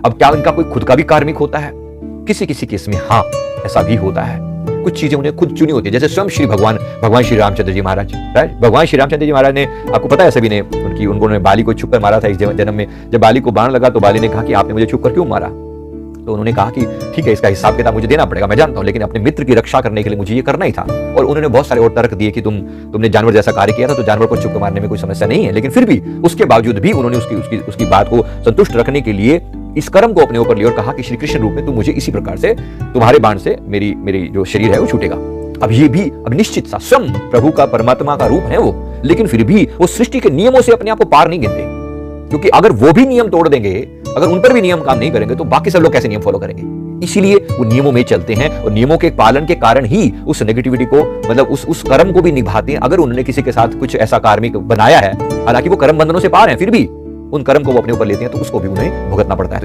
अब क्या इनका कोई खुद का भी कार्मिक होता है? किसी किसी केस में हाँ, ऐसा भी होता है। कुछ चीजें उन्हें खुद चुनी होती है, जैसे स्वयं श्री भगवान श्री रामचंद्र जी महाराज, राइट। भगवान श्री रामचंद्र जी महाराज ने, आपको पता है सभी ने, उन्होंने बाली को छुप कर मारा था इस जन्म में। जब बाली को बाण लगा तो बाली ने कहा कि आपने मुझे छुप कर क्यों मारा? तो उन्होंने कहा कि ठीक है, इसका हिसाब किताब मुझे देना पड़ेगा, मैं जानता हूं, लेकिन अपने मित्र की रक्षा करने के लिए मुझे ये करना ही था। और उन्होंने बहुत सारे और तर्क दिए कि तुमने जानवर जैसा कार्य किया था, तो जानवर को छुप कर मारने में कोई समस्या नहीं है। लेकिन फिर भी उसके बावजूद भी उन्होंने उसकी बात को संतुष्ट रखने के लिए इस कर्म को अपने ऊपर लिया और कहा कि श्री कृष्ण रूप में तुम मुझे इसी प्रकार से, तुम्हारे बाण से मेरी जो शरीर है वो छूटेगा। अब ये भी अब निश्चित सा स्वयं प्रभु का, परमात्मा का रूप है वो, लेकिन फिर भी वो सृष्टि के नियमों से अपने आप को पार नहीं गिनते, क्योंकि अगर वो भी नियम तोड़ देंगे, अगर उन पर भी नियम काम नहीं करेंगे, तो बाकी सब लोग कैसे नियम फॉलो करेंगे? इसीलिए वो नियमों में चलते हैं और नियमों के पालन के कारण ही उस नेगेटिविटी को, मतलब उस कर्म को भी निभाते हैं। अगर उन्होंने किसी के साथ कुछ ऐसा कार्मिक बनाया है, हालांकि वो कर्म बंधनों से पार है, फिर भी उन कर्म को वो अपने ऊपर लेते हैं, तो उसको भी उन्हें भुगतना पड़ता है।